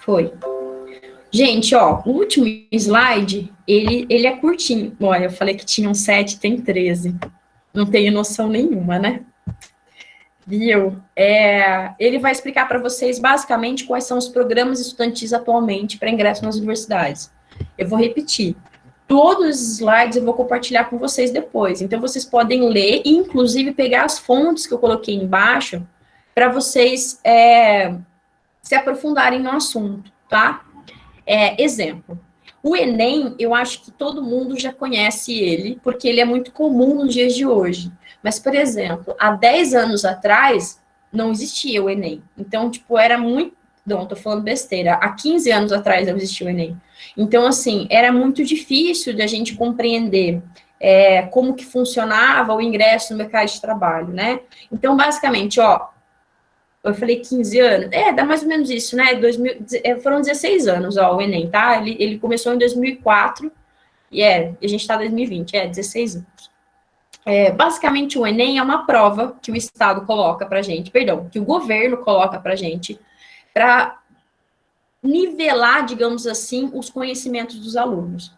Foi. Gente, ó, o último slide, ele é curtinho. Olha, eu falei que tinham 7, tem 13. Não tenho noção nenhuma, né? Viu? Ele vai explicar para vocês, basicamente, quais são os programas estudantis atualmente para ingresso nas universidades. Eu vou repetir. Todos os slides eu vou compartilhar com vocês depois. Então, vocês podem ler e, inclusive, pegar as fontes que eu coloquei embaixo para vocês se aprofundarem no assunto, tá? Exemplo. O Enem, eu acho que todo mundo já conhece ele, porque ele é muito comum nos dias de hoje. Mas, por exemplo, há 10 anos atrás, não existia o Enem. Então, tipo, era muito... Não, tô falando besteira. Há 15 anos atrás não existia o Enem. Então, assim, era muito difícil de a gente compreender como que funcionava o ingresso no mercado de trabalho, né? Então, basicamente, ó, eu falei 15 anos, dá mais ou menos isso, né? Foram 16 anos, ó, o Enem, tá? Ele começou em 2004, e a gente tá em 2020, 16 anos. Basicamente, o Enem é uma prova que o Estado coloca pra gente, perdão, que o governo coloca pra gente, para nivelar, digamos assim, os conhecimentos dos alunos.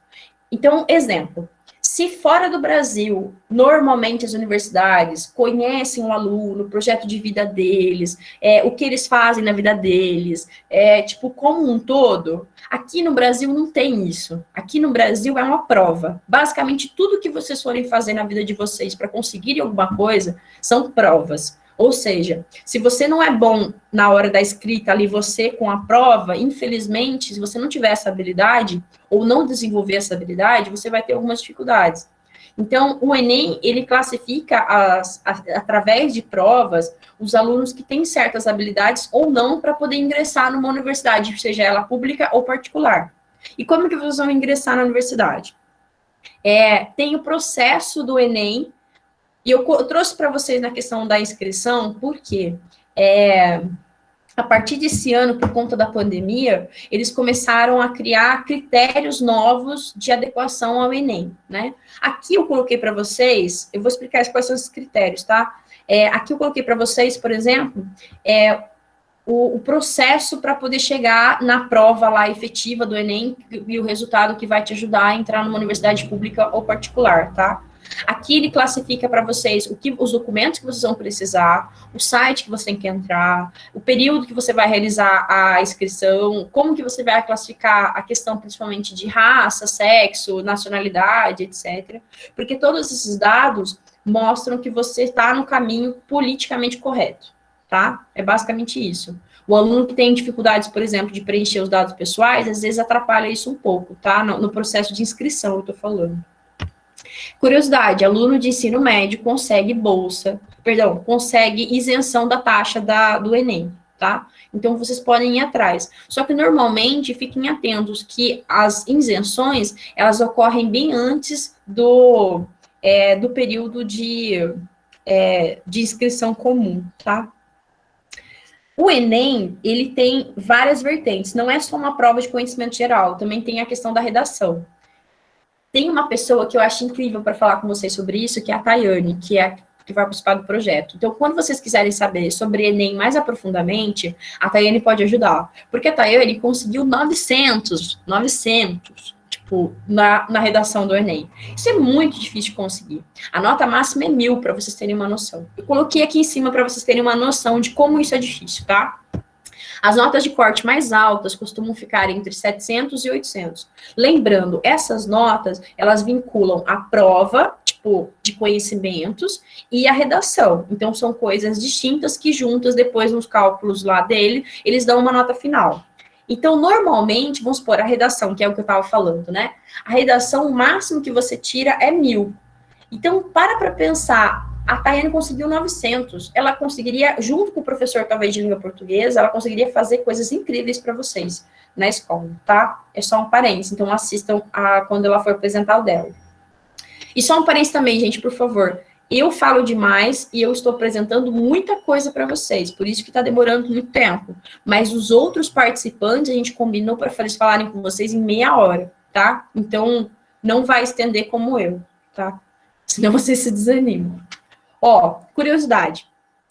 Então, exemplo, se fora do Brasil, normalmente as universidades conhecem o aluno, o projeto de vida deles, o que eles fazem na vida deles, tipo, como um todo, aqui no Brasil não tem isso. Aqui no Brasil é uma prova. Basicamente, tudo que vocês forem fazer na vida de vocês para conseguirem alguma coisa são provas. Ou seja, se você não é bom na hora da escrita ali, você com a prova, infelizmente, se você não tiver essa habilidade, ou não desenvolver essa habilidade, você vai ter algumas dificuldades. Então, o Enem, ele classifica, através de provas, os alunos que têm certas habilidades ou não para poder ingressar numa universidade, seja ela pública ou particular. E como que vocês vão ingressar na universidade? Tem o processo do Enem, e eu trouxe para vocês na questão da inscrição, porque a partir desse ano, por conta da pandemia, eles começaram a criar critérios novos de adequação ao Enem, né? Aqui eu coloquei para vocês, eu vou explicar quais são esses critérios, tá? Aqui eu coloquei para vocês, por exemplo, o processo para poder chegar na prova lá efetiva do Enem e o resultado que vai te ajudar a entrar numa universidade pública ou particular, tá? Aqui ele classifica para vocês os documentos que vocês vão precisar, o site que você tem que entrar, o período que você vai realizar a inscrição, como que você vai classificar a questão principalmente de raça, sexo, nacionalidade, etc. Porque todos esses dados mostram que você está no caminho politicamente correto, tá? É basicamente isso. O aluno que tem dificuldades, por exemplo, de preencher os dados pessoais, às vezes atrapalha isso um pouco, tá? No processo de inscrição, eu tô falando. Curiosidade, aluno de ensino médio consegue consegue isenção da taxa do Enem, tá? Então, vocês podem ir atrás. Só que, normalmente, fiquem atentos que as isenções, elas ocorrem bem antes do período de inscrição comum, tá? O Enem, ele tem várias vertentes, não é só uma prova de conhecimento geral, também tem a questão da redação. Tem uma pessoa que eu acho incrível para falar com vocês sobre isso, que é a Tayane, que vai participar do projeto. Então, quando vocês quiserem saber sobre Enem mais aprofundadamente, a Tayane pode ajudar. Porque a Tayane conseguiu 900, tipo, na redação do Enem. Isso é muito difícil de conseguir. A nota máxima é 1000, para vocês terem uma noção. Eu coloquei aqui em cima para vocês terem uma noção de como isso é difícil, tá? As notas de corte mais altas costumam ficar entre 700 e 800. Lembrando, essas notas, elas vinculam a prova, tipo, de conhecimentos e a redação. Então, são coisas distintas que juntas, depois, nos cálculos lá dele, eles dão uma nota final. Então, normalmente, vamos supor, a redação, que é o que eu estava falando, né? A redação, o máximo que você tira é 1000. Então, para pensar, a Tayane conseguiu 900. Ela conseguiria, junto com o professor, talvez, de língua portuguesa, ela conseguiria fazer coisas incríveis para vocês na escola, tá? É só um parênteses, então assistam quando ela for apresentar o dela. E só um parênteses também, gente, por favor. Eu falo demais e eu estou apresentando muita coisa para vocês, por isso que está demorando muito tempo. Mas os outros participantes, a gente combinou para eles falarem com vocês em meia hora, tá? Então, não vai estender como eu, tá? Senão vocês se desanimam. Ó, curiosidade.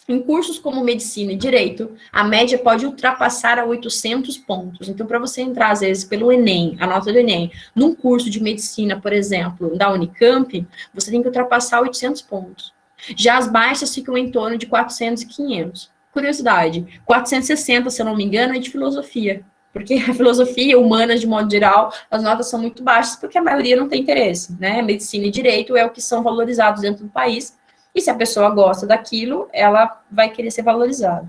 Em cursos como medicina e direito, a média pode ultrapassar a 800 pontos. Então, para você entrar, às vezes, pelo Enem, a nota do Enem, num curso de medicina, por exemplo, da Unicamp, você tem que ultrapassar 800 pontos. Já as baixas ficam em torno de 400 e 500. Curiosidade, 460, se eu não me engano, é de filosofia. Porque a filosofia, humanas, de modo geral, as notas são muito baixas, porque a maioria não tem interesse, né? Medicina e direito é o que são valorizados dentro do país, e se a pessoa gosta daquilo, ela vai querer ser valorizada.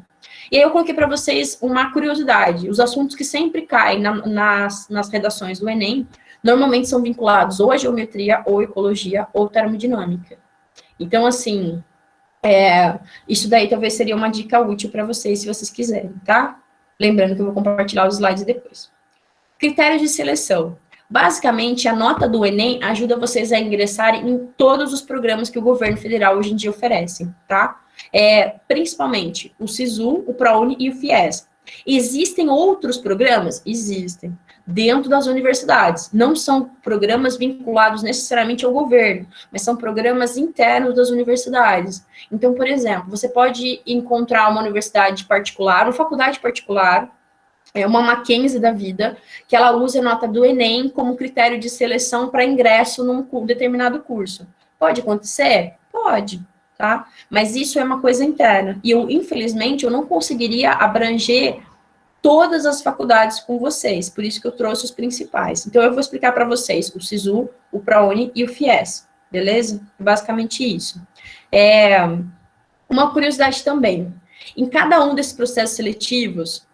E aí eu coloquei para vocês uma curiosidade. Os assuntos que sempre caem nas redações do Enem, normalmente são vinculados ou à geometria, ou ecologia, ou termodinâmica. Então, assim, isso daí talvez seria uma dica útil para vocês, se vocês quiserem, tá? Lembrando que eu vou compartilhar os slides depois. Critérios de seleção. Basicamente, a nota do Enem ajuda vocês a ingressarem em todos os programas que o governo federal hoje em dia oferece, tá? Principalmente o SISU, o ProUni e o FIES. Existem outros programas? Existem. Dentro das universidades. Não são programas vinculados necessariamente ao governo, mas são programas internos das universidades. Então, por exemplo, você pode encontrar uma universidade particular, uma faculdade particular, uma Mackenzie da vida, que ela usa a nota do Enem como critério de seleção para ingresso num determinado curso. Pode acontecer? Pode, tá? Mas isso é uma coisa interna. E eu, infelizmente, eu não conseguiria abranger todas as faculdades com vocês, por isso que eu trouxe os principais. Então, eu vou explicar para vocês o SISU, o ProUni e o FIES, beleza? Basicamente isso. Uma curiosidade também, em cada um desses processos seletivos,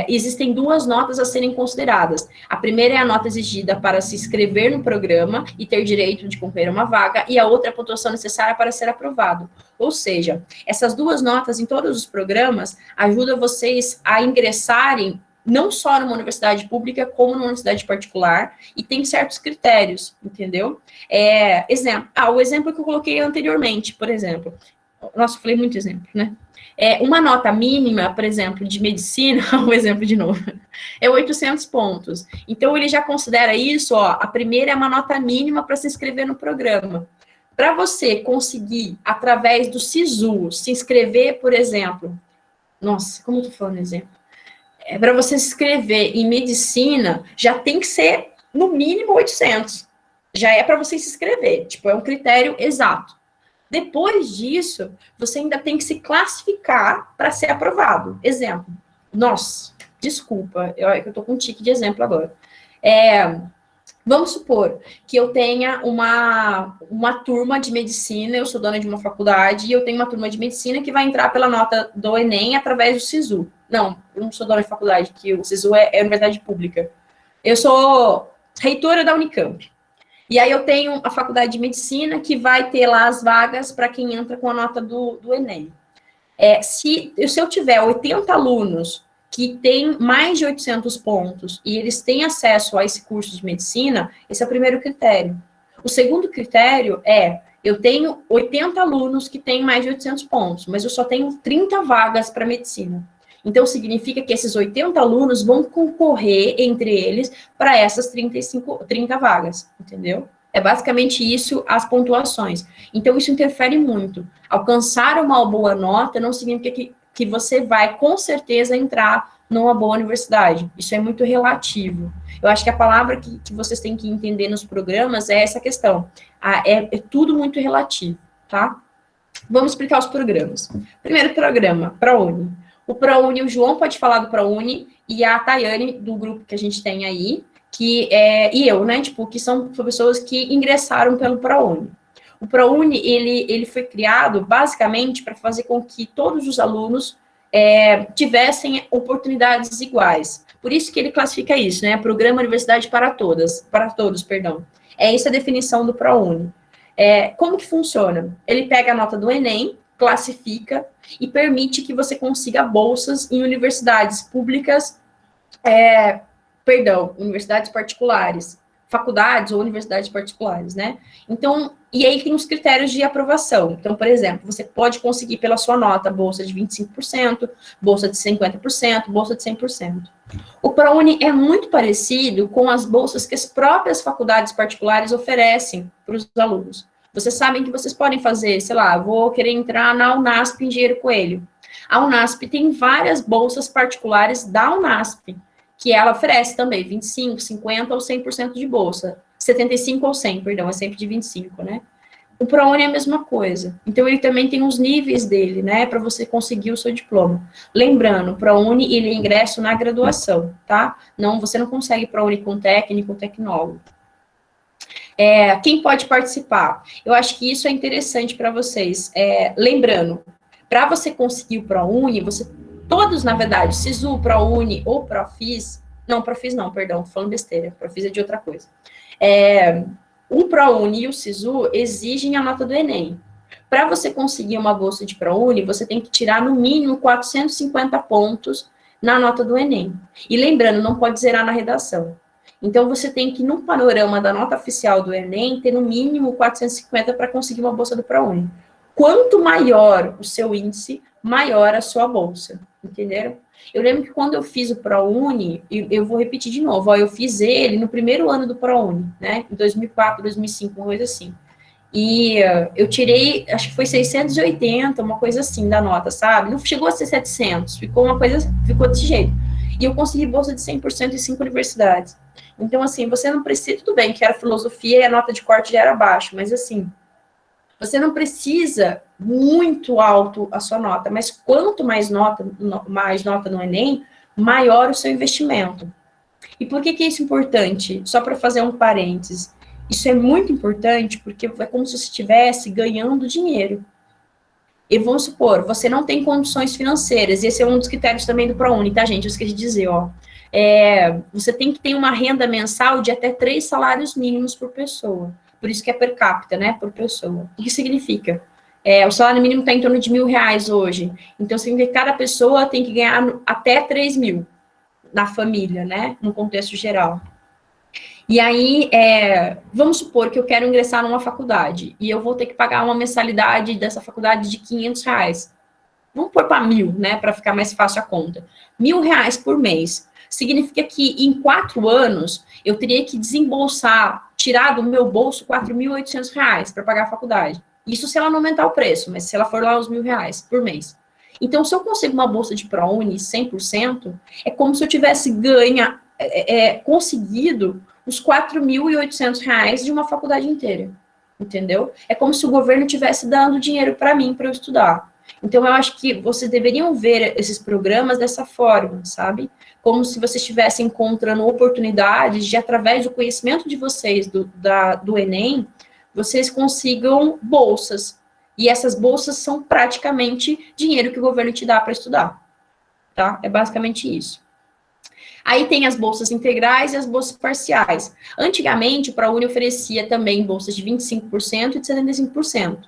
existem duas notas a serem consideradas. A primeira é a nota exigida para se inscrever no programa e ter direito de concorrer a uma vaga, e a outra é a pontuação necessária para ser aprovado. Ou seja, essas duas notas em todos os programas ajudam vocês a ingressarem não só numa universidade pública, como numa universidade particular, e tem certos critérios, entendeu? O exemplo que eu coloquei anteriormente, por exemplo. Nossa, eu falei muito exemplo, né? Uma nota mínima, por exemplo, de medicina, um exemplo de novo, é 800 pontos. Então, ele já considera isso, a primeira é uma nota mínima para se inscrever no programa. Para você conseguir, através do SISU, se inscrever, por exemplo, nossa, como eu estou falando exemplo? Para você se inscrever em medicina, já tem que ser, no mínimo, 800. Já é para você se inscrever, tipo, é um critério exato. Depois disso, você ainda tem que se classificar para ser aprovado. Exemplo. Nossa, desculpa, eu tô com um tique de exemplo agora. Vamos supor que eu tenha uma turma de medicina, eu sou dona de uma faculdade, e eu tenho uma turma de medicina que vai entrar pela nota do Enem através do SISU. Não, eu não sou dona de faculdade, que o SISU é universidade pública. Eu sou reitora da Unicamp. E aí eu tenho a faculdade de medicina que vai ter lá as vagas para quem entra com a nota do Enem. Se eu tiver 80 alunos que têm mais de 800 pontos e eles têm acesso a esse curso de medicina, esse é o primeiro critério. O segundo critério eu tenho 80 alunos que têm mais de 800 pontos, mas eu só tenho 30 vagas para medicina. Então, significa que esses 80 alunos vão concorrer entre eles para essas 30 vagas, entendeu? É basicamente isso, as pontuações. Então, isso interfere muito. Alcançar uma boa nota não significa que você vai, com certeza, entrar numa boa universidade. Isso é muito relativo. Eu acho que a palavra que vocês têm que entender nos programas é essa questão. É tudo muito relativo, tá? Vamos explicar os programas. Primeiro programa, ProUni. O ProUni, o João pode falar do ProUni, e a Tayane, do grupo que a gente tem aí, e eu, né, que são pessoas que ingressaram pelo ProUni. O ProUni, ele foi criado, basicamente, para fazer com que todos os alunos tivessem oportunidades iguais. Por isso que ele classifica isso, né, Programa Universidade para todos, perdão. Essa a definição do ProUni. Como que funciona? Ele pega a nota do Enem, classifica e permite que você consiga bolsas em universidades públicas, universidades particulares, faculdades ou universidades particulares, né? Então, e aí tem os critérios de aprovação. Então, por exemplo, você pode conseguir pela sua nota bolsa de 25%, bolsa de 50%, bolsa de 100%. O ProUni é muito parecido com as bolsas que as próprias faculdades particulares oferecem para os alunos. Vocês sabem que vocês podem fazer, sei lá, vou querer entrar na Unasp Engenheiro Coelho. A Unasp tem várias bolsas particulares da Unasp, que ela oferece também 25, 50 ou 100% de bolsa. 75 ou 100, perdão, é sempre de 25, né? O ProUni é a mesma coisa. Então, ele também tem os níveis dele, né, para você conseguir o seu diploma. Lembrando, o ProUni, ele é ingresso na graduação, tá? Não, você não consegue ProUni com técnico, tecnólogo. Quem pode participar? Eu acho que isso é interessante para vocês. Lembrando, para você conseguir o ProUni, todos, na verdade, SISU, ProUni ou Profis, não, perdão, tô falando besteira, Profis é de outra coisa. O ProUni e o SISU exigem a nota do Enem. Para você conseguir uma bolsa de ProUni, você tem que tirar no mínimo 450 pontos na nota do Enem. E lembrando, não pode zerar na redação. Então, você tem que, no panorama da nota oficial do Enem, ter no mínimo 450 para conseguir uma bolsa do ProUni. Quanto maior o seu índice, maior a sua bolsa, entenderam? Eu lembro que quando eu fiz o ProUni, eu vou repetir de novo, eu fiz ele no primeiro ano do ProUni, né, em 2004, 2005, uma coisa assim. E eu tirei, acho que foi 680, uma coisa assim, da nota, sabe? Não chegou a ser 700, ficou desse jeito. E eu consegui bolsa de 100% em 5 universidades. Então, assim, você não precisa, tudo bem que era filosofia e a nota de corte já era baixa, mas assim, você não precisa muito alto a sua nota, mas quanto mais nota no Enem, maior o seu investimento. E por que isso é importante? Só para fazer um parênteses. Isso é muito importante porque é como se você estivesse ganhando dinheiro. E vamos supor, você não tem condições financeiras, e esse é um dos critérios também do ProUni, tá, gente? Eu esqueci de dizer, ó. Você tem que ter uma renda mensal de até 3 salários mínimos por pessoa. Por isso que é per capita, né, por pessoa. O que significa? O salário mínimo está em torno de R$ 1.000 hoje. Então, significa que cada pessoa tem que ganhar até 3 mil na família, né, no contexto geral. E aí, vamos supor que eu quero ingressar numa faculdade e eu vou ter que pagar uma mensalidade dessa faculdade de R$ 500. Vamos pôr para 1.000, né, para ficar mais fácil a conta. R$ 1.000 por mês. Significa que em 4 anos eu teria que desembolsar, tirar do meu bolso R$ 4.800 para pagar a faculdade. Isso se ela não aumentar o preço, mas se ela for lá os R$ 1.000 por mês. Então, se eu consigo uma bolsa de ProUni 100%, é como se eu tivesse conseguido os R$ 4.800 de uma faculdade inteira, entendeu? É como se o governo estivesse dando dinheiro para mim, para eu estudar. Então, eu acho que vocês deveriam ver esses programas dessa forma, sabe? Como se vocês estivessem encontrando oportunidades de, através do conhecimento de vocês, do Enem, vocês consigam bolsas. E essas bolsas são praticamente dinheiro que o governo te dá para estudar, tá? É basicamente isso. Aí tem as bolsas integrais e as bolsas parciais. Antigamente, o ProUni oferecia também bolsas de 25% e de 75%.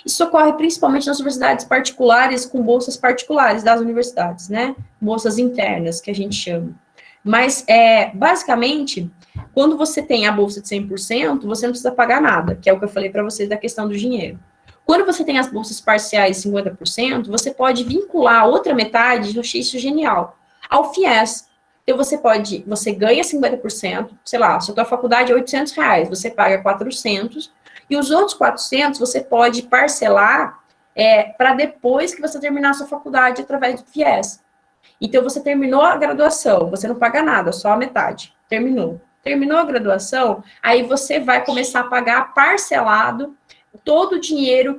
Isso ocorre principalmente nas universidades particulares, com bolsas particulares das universidades, né? Bolsas internas, que a gente chama. Mas, basicamente, quando você tem a bolsa de 100%, você não precisa pagar nada, que é o que eu falei para vocês da questão do dinheiro. Quando você tem as bolsas parciais de 50%, você pode vincular a outra metade, eu achei isso genial, ao FIES. Então, você ganha 50%, sei lá, se a tua faculdade é R$ 800, você paga 400, e os outros 400 você pode parcelar para depois que você terminar a sua faculdade através do FIES. Então, você terminou a graduação, você não paga nada, só a metade, terminou. Terminou a graduação, aí você vai começar a pagar parcelado todo o dinheiro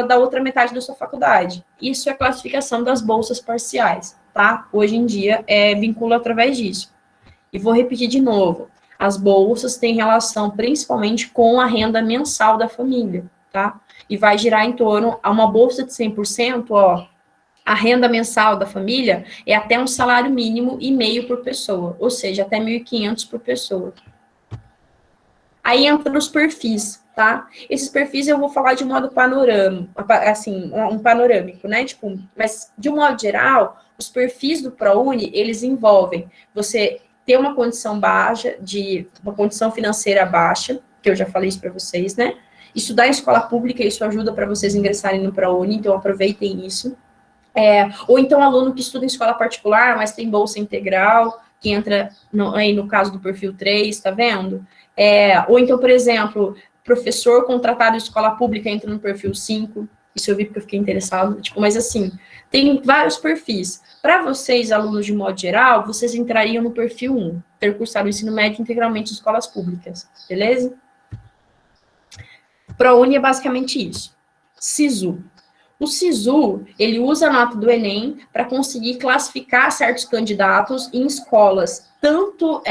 da outra metade da sua faculdade. Isso é a classificação das bolsas parciais, tá? Hoje em dia, vincula através disso. E vou repetir de novo. As bolsas têm relação principalmente com a renda mensal da família, tá? E vai girar em torno a uma bolsa de 100%, ó, a renda mensal da família é até um salário mínimo e meio por pessoa, ou seja, até 1.500 por pessoa. Aí entra os perfis, tá? Esses perfis eu vou falar de modo panorâmico, assim, um panorâmico, né? Tipo, mas de um modo geral, os perfis do ProUni, eles envolvem você ter uma condição baixa, uma condição financeira baixa, que eu já falei isso para vocês, né? Estudar em escola pública, isso ajuda para vocês ingressarem no ProUni, então aproveitem isso. Ou então aluno que estuda em escola particular, mas tem bolsa integral, que entra aí no caso do perfil 3, tá vendo? Ou então, por exemplo, professor contratado de escola pública entra no perfil 5, isso eu vi porque eu fiquei interessado, tipo, mas assim, tem vários perfis. Para vocês, alunos de modo geral, vocês entrariam no perfil 1, ter cursado o ensino médio integralmente em escolas públicas, beleza? ProUni é basicamente isso. SISU. O SISU, ele usa a nota do Enem para conseguir classificar certos candidatos em escolas, tanto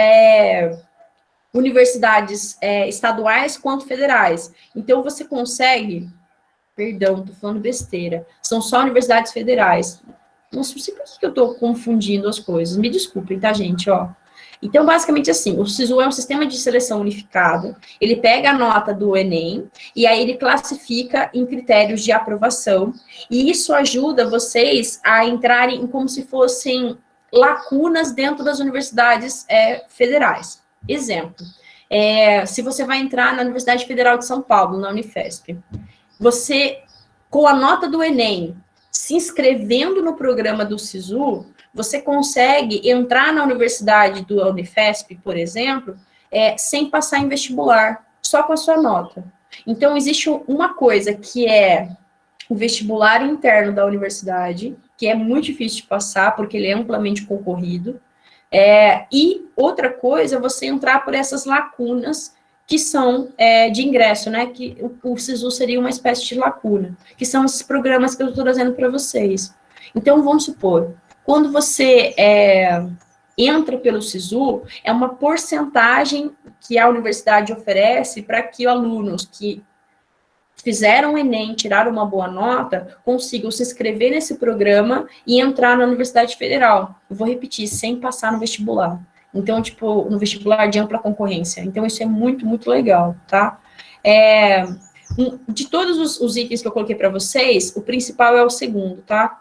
universidades estaduais quanto federais. Então, você consegue... Perdão, tô falando besteira. São só universidades federais. Não sei por que eu tô confundindo as coisas. Me desculpem, tá, gente? Ó. Então, basicamente assim, o SISU é um sistema de seleção unificado. Ele pega a nota do Enem e aí ele classifica em critérios de aprovação. E isso ajuda vocês a entrarem em como se fossem lacunas dentro das universidades federais. Exemplo, se você vai entrar na Universidade Federal de São Paulo, na Unifesp, você, com a nota do Enem, se inscrevendo no programa do SISU, você consegue entrar na universidade do Unifesp, por exemplo, sem passar em vestibular, só com a sua nota. Então, existe uma coisa que é o vestibular interno da universidade, que é muito difícil de passar, porque ele é amplamente concorrido, e outra coisa é você entrar por essas lacunas que são de ingresso, né, que o SISU seria uma espécie de lacuna, que são esses programas que eu estou trazendo para vocês. Então, vamos supor, quando você entra pelo SISU, é uma porcentagem que a universidade oferece para que alunos que fizeram o Enem, tiraram uma boa nota, consigam se inscrever nesse programa e entrar na Universidade Federal. Eu vou repetir, sem passar no vestibular. Então, tipo, no vestibular de ampla concorrência. Então, isso é muito, muito legal, tá? De todos os itens que eu coloquei para vocês, o principal é o segundo, tá?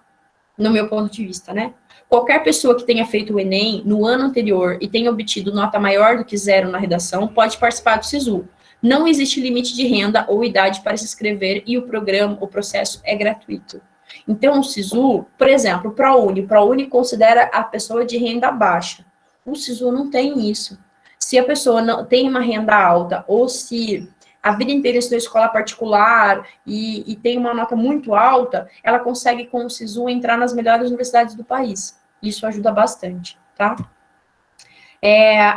No meu ponto de vista, né? Qualquer pessoa que tenha feito o Enem no ano anterior e tenha obtido nota maior do que 0 na redação, pode participar do SISU. Não existe limite de renda ou idade para se inscrever e o processo é gratuito. Então, o SISU, por exemplo, o ProUni considera a pessoa de renda baixa. O SISU não tem isso. Se a pessoa não tem uma renda alta, ou se a vida inteira estudou escola particular e tem uma nota muito alta, ela consegue, com o SISU, entrar nas melhores universidades do país. Isso ajuda bastante, tá?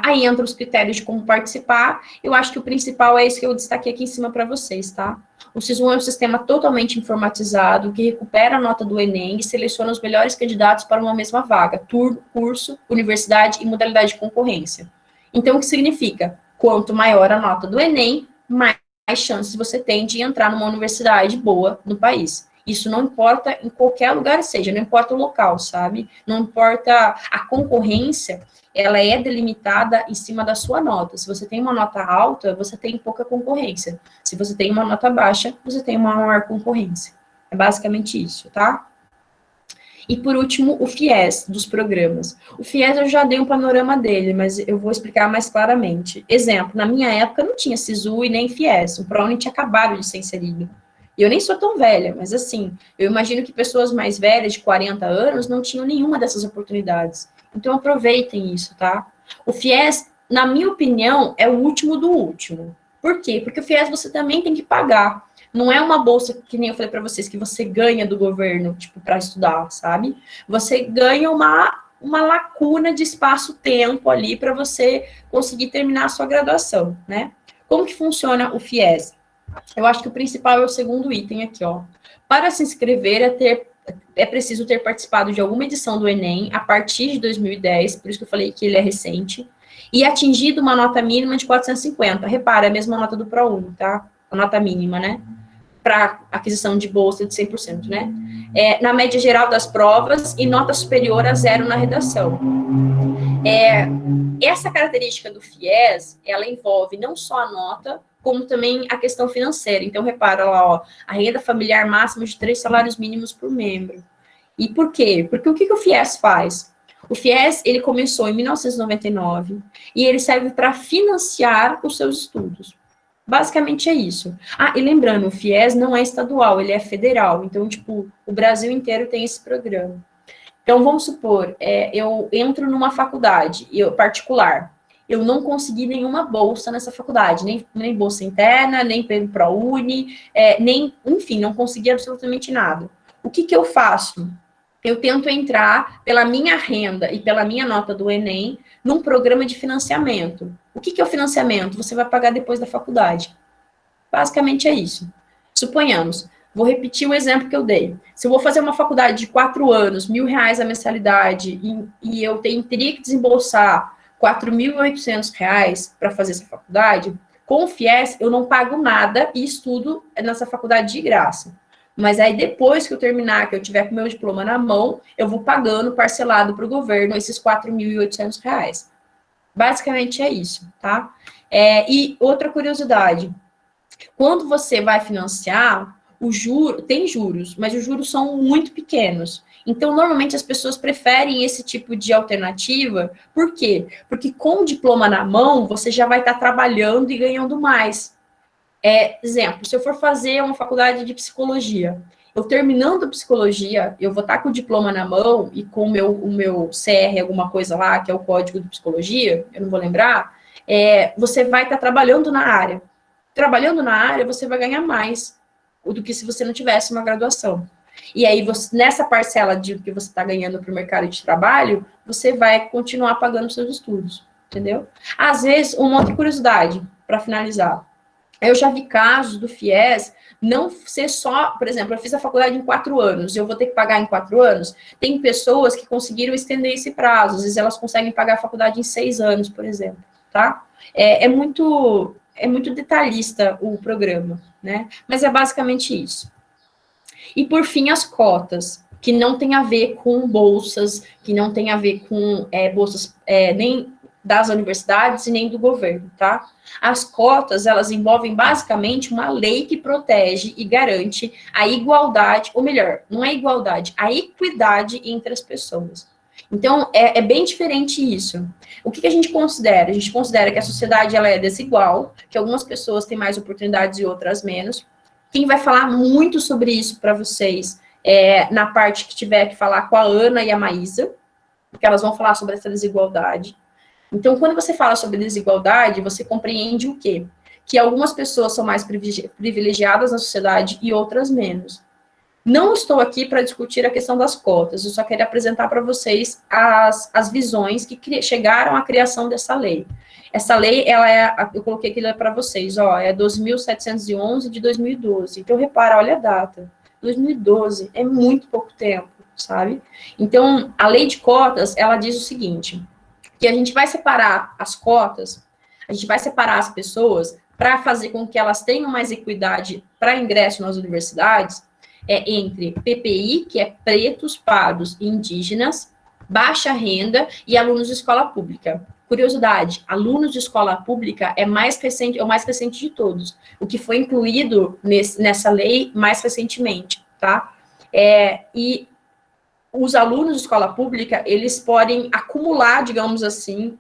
Aí entra os critérios de como participar. Eu acho que o principal é isso que eu destaquei aqui em cima para vocês, tá? O SISU é um sistema totalmente informatizado, que recupera a nota do Enem e seleciona os melhores candidatos para uma mesma vaga, turno, curso, universidade e modalidade de concorrência. Então, o que significa? Quanto maior a nota do Enem, mais chances você tem de entrar numa universidade boa no país. Isso não importa em qualquer lugar seja, não importa o local, sabe? Não importa a concorrência, ela é delimitada em cima da sua nota. Se você tem uma nota alta, você tem pouca concorrência. Se você tem uma nota baixa, você tem uma maior concorrência. É basicamente isso, tá? E por último, o FIES dos programas. O FIES eu já dei um panorama dele, mas eu vou explicar mais claramente. Exemplo, na minha época não tinha SISU e nem FIES, o ProUni tinha acabado de ser inserido. E eu nem sou tão velha, mas assim, eu imagino que pessoas mais velhas, de 40 anos, não tinham nenhuma dessas oportunidades. Então, aproveitem isso, tá? O FIES, na minha opinião, é o último do último. Por quê? Porque o FIES você também tem que pagar. Não é uma bolsa, que nem eu falei para vocês, que você ganha do governo, tipo, para estudar, sabe? Você ganha uma lacuna de espaço-tempo ali para você conseguir terminar a sua graduação, né? Como que funciona o FIES? Eu acho que o principal é o segundo item aqui, ó. Para se inscrever, é preciso ter participado de alguma edição do Enem a partir de 2010, por isso que eu falei que ele é recente, e atingido uma nota mínima de 450. Repara, é a mesma nota do ProUni, tá? A nota mínima, né? Para aquisição de bolsa de 100%, né? Na média geral das provas e nota superior a 0 na redação. Essa característica do FIES, ela envolve não só a nota, como também a questão financeira. Então, repara lá, ó, a renda familiar máxima de 3 salários mínimos por membro. E por quê? Porque o que o FIES faz? O FIES, ele começou em 1999 e ele serve para financiar os seus estudos. Basicamente é isso. Ah, e lembrando, o FIES não é estadual, ele é federal. Então, tipo, o Brasil inteiro tem esse programa. Então, vamos supor, eu entro numa faculdade particular, eu não consegui nenhuma bolsa nessa faculdade, nem bolsa interna, nem pelo ProUni, enfim, não consegui absolutamente nada. O que eu faço? Eu tento entrar pela minha renda e pela minha nota do Enem num programa de financiamento. O que é o financiamento? Você vai pagar depois da faculdade. Basicamente é isso. Suponhamos, vou repetir o exemplo que eu dei. Se eu vou fazer uma faculdade de 4 anos, R$ 1.000 a mensalidade, e eu teria que desembolsar R$ 4.800 para fazer essa faculdade, com o FIES eu não pago nada e estudo nessa faculdade de graça. Mas aí depois que eu terminar, que eu tiver com meu diploma na mão, eu vou pagando parcelado para o governo esses R$ 4.800. Basicamente é isso, tá? E outra curiosidade, quando você vai financiar, tem juros, mas os juros são muito pequenos. Então, normalmente as pessoas preferem esse tipo de alternativa. Por quê? Porque com o diploma na mão, você já vai estar trabalhando e ganhando mais. Exemplo, se eu for fazer uma faculdade de psicologia, eu terminando psicologia, eu vou estar com o diploma na mão e com o meu CR, alguma coisa lá, que é o código de psicologia, eu não vou lembrar, você vai estar trabalhando na área. Trabalhando na área, você vai ganhar mais do que se você não tivesse uma graduação. E aí, nessa parcela de que você está ganhando para o mercado de trabalho, você vai continuar pagando seus estudos, entendeu? Às vezes, uma outra curiosidade, para finalizar. Eu já vi casos do FIES não ser só, por exemplo, eu fiz a faculdade em 4 anos, eu vou ter que pagar em 4 anos. Tem pessoas que conseguiram estender esse prazo, às vezes elas conseguem pagar a faculdade em 6 anos, por exemplo, tá? É muito detalhista o programa, né? Mas é basicamente isso. E por fim, as cotas, que não tem a ver com bolsas, que não tem a ver com bolsas nem das universidades e nem do governo, tá? As cotas, elas envolvem basicamente uma lei que protege e garante a igualdade, ou melhor, não é igualdade, a equidade entre as pessoas. Então, é bem diferente isso. O que a gente considera? A gente considera que a sociedade ela é desigual, que algumas pessoas têm mais oportunidades e outras menos. Quem vai falar muito sobre isso para vocês na parte que tiver que falar com a Ana e a Maísa, porque elas vão falar sobre essa desigualdade. Então, quando você fala sobre desigualdade, você compreende o quê? Que algumas pessoas são mais privilegiadas na sociedade e outras menos. Não estou aqui para discutir a questão das cotas, eu só queria apresentar para vocês as visões que chegaram à criação dessa lei. Essa lei, eu coloquei aqui para vocês, é 12.711 de 2012. Então, repara, olha a data. 2012 é muito pouco tempo, sabe? Então, a lei de cotas, ela diz o seguinte, que a gente vai separar as cotas, a gente vai separar as pessoas para fazer com que elas tenham mais equidade para ingresso nas universidades, entre PPI, que é pretos, pardos e indígenas, baixa renda e alunos de escola pública. Curiosidade, alunos de escola pública é o mais recente de todos, o que foi incluído nessa lei mais recentemente, tá? E os alunos de escola pública, eles podem acumular, digamos assim,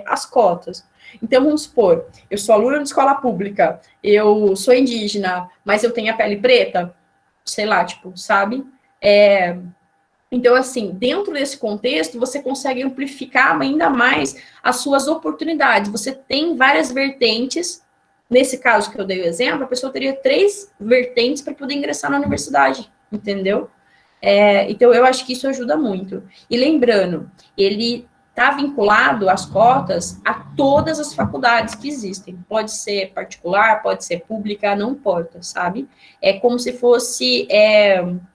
as cotas. Então, vamos supor, eu sou aluno de escola pública, eu sou indígena, mas eu tenho a pele preta, sei lá, sabe? Então, assim, dentro desse contexto, você consegue amplificar ainda mais as suas oportunidades. Você tem várias vertentes. Nesse caso que eu dei o exemplo, a pessoa teria 3 vertentes para poder ingressar na universidade, entendeu? Então, eu acho que isso ajuda muito. E lembrando, ele está vinculado às cotas a todas as faculdades que existem. Pode ser particular, pode ser pública, não importa, sabe? É como se fosse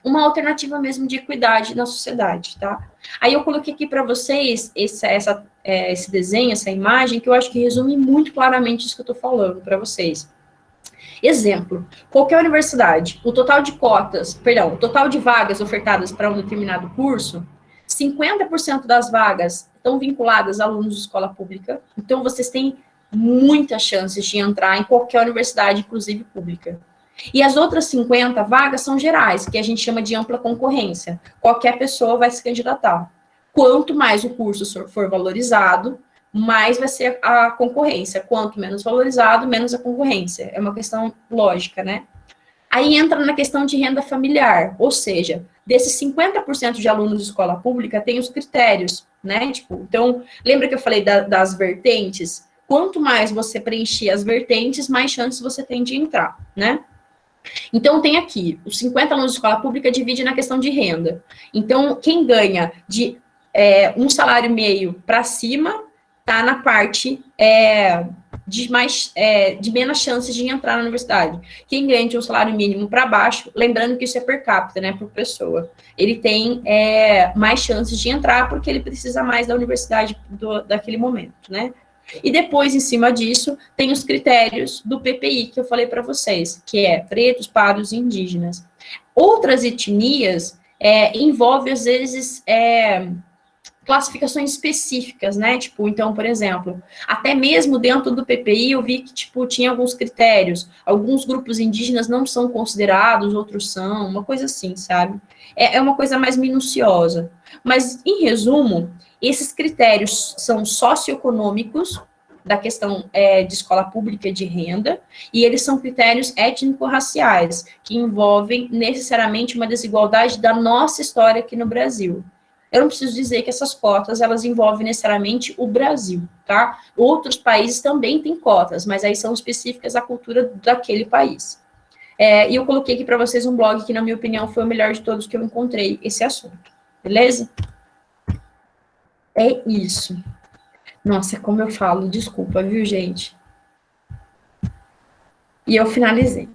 uma alternativa mesmo de equidade na sociedade, tá? Aí eu coloquei aqui para vocês esse desenho, essa imagem, que eu acho que resume muito claramente isso que eu estou falando para vocês. Exemplo, qualquer universidade, o total de vagas ofertadas para um determinado curso, 50% das vagas estão vinculadas a alunos de escola pública, então vocês têm muitas chances de entrar em qualquer universidade, inclusive pública. E as outras 50 vagas são gerais, que a gente chama de ampla concorrência. Qualquer pessoa vai se candidatar. Quanto mais o curso for valorizado, mais vai ser a concorrência. Quanto menos valorizado, menos a concorrência. É uma questão lógica, né? Aí entra na questão de renda familiar, ou seja, desses 50% de alunos de escola pública, tem os critérios, né? Tipo, então, lembra que eu falei das vertentes? Quanto mais você preencher as vertentes, mais chances você tem de entrar, né? Então, tem aqui, os 50 alunos de escola pública divide na questão de renda. Então, quem ganha de um salário e meio para cima, tá na parte de menos chances de entrar na universidade. Quem ganha de um salário mínimo para baixo, lembrando que isso é per capita, né, por pessoa, ele tem mais chances de entrar porque ele precisa mais da universidade daquele momento, né? E depois, em cima disso, tem os critérios do PPI, que eu falei para vocês, que é pretos, pardos e indígenas. Outras etnias envolvem, às vezes, classificações específicas, né? Tipo, então, por exemplo, até mesmo dentro do PPI eu vi que, tipo, tinha alguns critérios. Alguns grupos indígenas não são considerados, outros são, uma coisa assim, sabe? É uma coisa mais minuciosa. Mas, em resumo, esses critérios são socioeconômicos, da questão de escola pública e de renda, e eles são critérios étnico-raciais, que envolvem necessariamente uma desigualdade da nossa história aqui no Brasil. Eu não preciso dizer que essas cotas, elas envolvem necessariamente o Brasil, tá? Outros países também têm cotas, mas aí são específicas à cultura daquele país. E eu coloquei aqui para vocês um blog que, na minha opinião, foi o melhor de todos que eu encontrei esse assunto. Beleza? É isso. Nossa, como eu falo, desculpa, viu, gente? E eu finalizei.